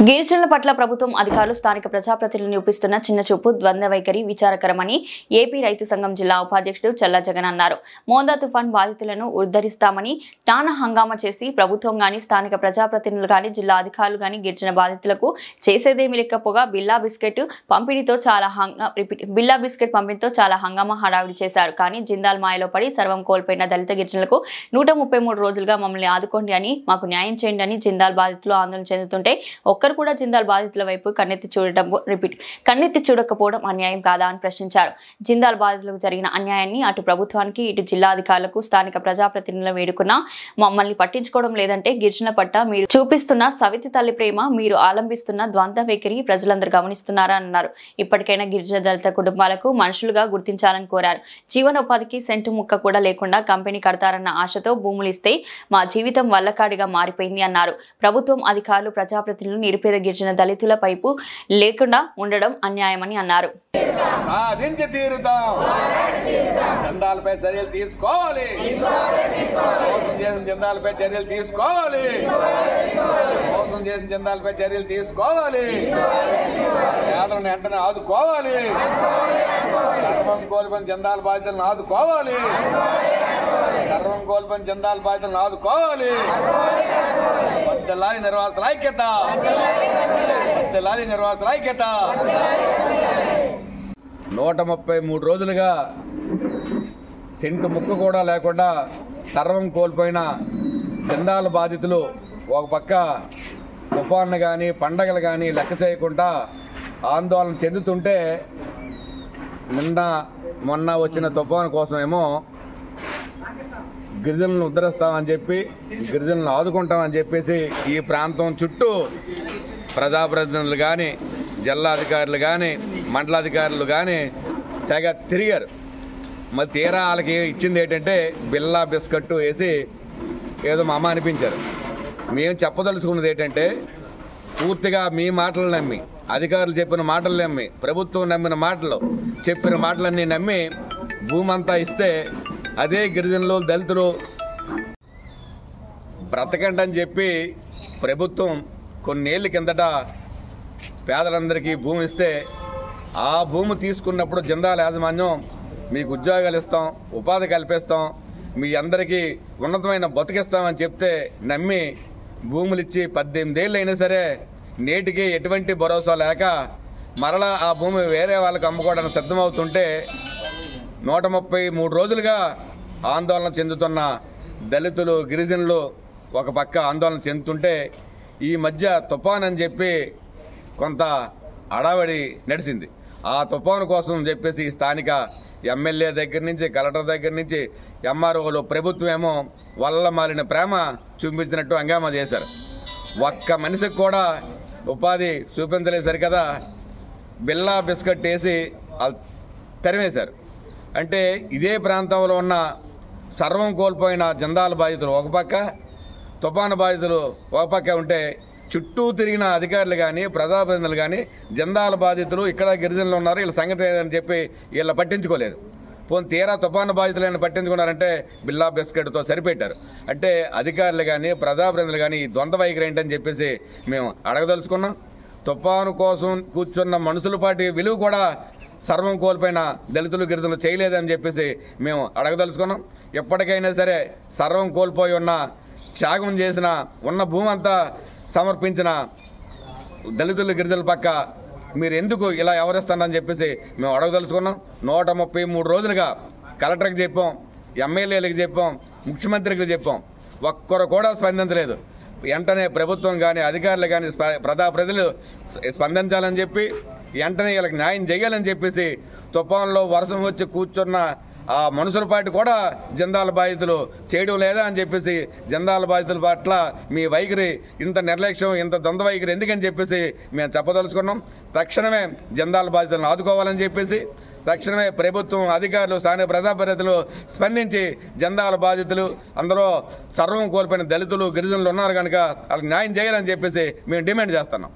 గిరిజనుల పట్ల ప్రభుత్వం అధికారులు స్థానిక ప్రజాప్రతినిధులు చూపిస్తున్న చిన్నచూపు ద్వంద్వ వైఖరి విచారకరమని ఏపీ రైతు సంఘం జిల్లా ఉపాధ్యక్షుడు చల్లా జగన్ అన్నారు. మోందా తుఫాన్ బాధితులను ఉద్ధరిస్తామని నానా హంగామా చేసి ప్రభుత్వం గాని స్థానిక ప్రజాప్రతినిధులు గాని జిల్లా అధికారులు గాని గిరిజన బాధితులకు చేసేదేమీ లేకపోగా బిల్లా బిస్కెట్ పంపిణీతో చాలా హంగామా హడావిడి చేశారు. కానీ జిందాల్ మాయలో పడి సర్వం కోల్పోయిన దళిత గిరిజనులకు 133 రోజులుగా మమ్మల్ని ఆదుకోండి అని, మాకు న్యాయం చేయండి అని జిందాల్ బాధితులు ఆందోళన చెందుతుంటే ఒక్కరు కూడా జిందాల్ బాధితుల వైపు కన్నెత్తి చూడకపోవడం అన్యాయం కాదా అని ప్రశ్నించారు. జిందాల్ బాధితులకు జరిగిన అన్యాయాన్ని అటు ప్రభుత్వానికి ఇటు జిల్లా అధికారులకు స్థానిక ప్రజాప్రతినిధులు వేడుకున్నా మమ్మల్ని పట్టించుకోవడం లేదంటే గిరిజనుల పట్ల మీరు చూపిస్తున్న సవితి తల్లి ప్రేమ, మీరు ఆలంబిస్తున్న ద్వంద్వ వైఖరి ప్రజలందరూ గమనిస్తున్నారా అన్నారు. ఇప్పటికైనా గిరిజన దళిత కుటుంబాలకు మనుషులుగా గుర్తించాలని కోరారు. జీవనోపాధికి సెంటు ముక్క కూడా లేకుండా కంపెనీ కడతారన్న ఆశతో భూములు ఇస్తే మా జీవితం వల్లకాడిగా మారిపోయింది అన్నారు. ప్రభుత్వం అధికారులు ప్రజాప్రతినిధులు నిరుపేద గిరిజన దళితుల పైపు లేకుండా ఉండడం అన్యాయమని అన్నారు. జెండాలపై చర్యలు తీసుకోవాలి, జెండాలపై చర్యలు తీసుకోవాలి, మోసం చేసిన జెండాలపై చర్యలు తీసుకోవాలి, పేదలను వెంటనే ఆదుకోవాలి, సర్వం కోల్పోయిన జెండాల బాధ్యతలను ఆదుకోవాలి, సర్వం కోల్పోయిన జెండాల బాధ్యతలను ఆదుకోవాలి. వద్దలాలి నిర్వాసితుల ఐక్యత, వద్దలాలి నిర్వాసితుల ఐక్యత. 133 రోజులుగా సెంటు ముక్కు కూడా లేకుండా సర్వం కోల్పోయిన జెండాల బాధితులు ఒక పక్క తుఫాన్లు కానీ పండగలు కానీ లెక్క చేయకుండా ఆందోళన చెందుతుంటే, మొన్న వచ్చిన తుఫాను కోసమేమో గిరిజనులను ఉద్ధరిస్తామని చెప్పి, గిరిజనులను ఆదుకుంటామని చెప్పేసి ఈ ప్రాంతం చుట్టూ ప్రజాప్రతినిధులు కానీ, జిల్లా అధికారులు కానీ, మండలాధికారులు కానీ తెగ తిరిగారు. మరి తీరా వాళ్ళకి ఇచ్చింది ఏంటంటే బిల్లా బిస్కట్టు వేసి ఏదో మా అమ్మ అనిపించారు. మేము చెప్పదలుచుకున్నది ఏంటంటే, పూర్తిగా మీ మాటలు నమ్మి, అధికారులు చెప్పిన మాటలు నమ్మి, ప్రభుత్వం నమ్మిన మాటలు చెప్పిన మాటలన్నీ నమ్మి భూమి అంతా ఇస్తే అదే గిరిజనులు దళితులు బ్రతకండి అని చెప్పి ప్రభుత్వం కొన్నేళ్ల కిందట పేదలందరికీ భూమి ఇస్తే, ఆ భూమి తీసుకున్నప్పుడు జిందాల్ యాజమాన్యం మీకు ఉద్యోగాలు ఇస్తాం, ఉపాధి కల్పిస్తాం, మీ అందరికీ ఉన్నతమైన బతికిస్తామని చెప్తే నమ్మి భూములు ఇచ్చి 18 ఏళ్ళు అయినా సరే నేటికి ఎటువంటి భరోసా లేక మరలా ఆ భూమి వేరే వాళ్ళకి అమ్ముకోవడానికి సిద్ధమవుతుంటే 133 రోజులుగా ఆందోళన చెందుతున్న దళితులు గిరిజనులు ఒక పక్క ఆందోళన చెందుతుంటే, ఈ మధ్య తుఫాన్ అని చెప్పి కొంత అడావడి నడిచింది. ఆ తుఫాను కోసం చెప్పేసి స్థానిక ఎమ్మెల్యే దగ్గర నుంచి, కలెక్టర్ దగ్గర నుంచి, ఎంఆర్ఓలు ప్రభుత్వం ఏమో వల్ల మాలిన ప్రేమ చూపించినట్టు హంగామా చేశారు. ఒక్క మనిషికి కూడా ఉపాధి చూపించలేదు సరికదా బిల్లా బిస్కెట్ వేసి తరిమేశారు. అంటే ఇదే ప్రాంతంలో ఉన్న సర్వం కోల్పోయిన జెండాల బాధితులు ఒక పక్క, తుఫాను బాధితులు ఒక పక్క ఉంటే చుట్టూ తిరిగిన అధికారులు కానీ, ప్రజాప్రతినిధులు కానీ జెండాల బాధితులు ఇక్కడ గిరిజనులు ఉన్నారు, వీళ్ళ సంగతి అని చెప్పి వీళ్ళ పట్టించుకోలేదు. పోనీ తీరా తుఫాను బాధితులను పట్టించుకున్నారంటే బిల్లా బిస్కెట్తో సరిపెట్టారు. అంటే అధికారులు కానీ, ప్రజాప్రతినిధులు కానీ ఈ ద్వంద్వ వైఖరి ఏంటని చెప్పేసి మేము అడగదలుచుకున్నాం. తుఫాను కోసం కూర్చున్న మనుషుల పాటి విలువ కూడా సర్వం కోల్పోయిన దళితులు గిరిజనులు చేయలేదని చెప్పేసి మేము అడగదలుచుకున్నాం. ఎప్పటికైనా సరే సర్వం కోల్పోయి ఉన్న, త్యాగం చేసిన, ఉన్న భూమి అంతా సమర్పించిన దళితులు గిరిజనుల పక్క మీరు ఎందుకు ఇలా వ్యవహరిస్తారని చెప్పేసి మేము అడగదలుచుకున్నాం. 133 రోజులుగా కలెక్టర్కి చెప్పాం, ఎమ్మెల్యేలకు చెప్పాం, ముఖ్యమంత్రికి చెప్పాం, ఒక్కరు కూడా స్పందించలేదు. వెంటనే ప్రభుత్వం కానీ, అధికారులు కానీ, ప్రజాప్రతినిధులు స్పందించాలని చెప్పి వెంటనే వీళ్ళకి న్యాయం చేయాలని చెప్పేసి తుఫాన్లో వర్షం వచ్చి కూర్చున్న ఆ మనుషుల పాటు కూడా జెండాల బాధితులు చేయడం లేదా అని చెప్పేసి జెండాల బాధితుల పట్ల మీ వైఖరి ఇంత నిర్లక్ష్యం, ఇంత ద్వంద్వ వైఖరి ఎందుకని చెప్పేసి మేము చెప్పదలుచుకున్నాం. తక్షణమే జెండాల బాధితులను ఆదుకోవాలని చెప్పేసి తక్షణమే ప్రభుత్వం, అధికారులు, స్థానిక ప్రజాప్రతినిధులు స్పందించి జెండాల బాధితులు, అందులో సర్వం కోల్పోయిన దళితులు గిరిజనులు ఉన్నారు కనుక వాళ్ళకి న్యాయం చేయాలని చెప్పేసి మేము డిమాండ్ చేస్తున్నాం.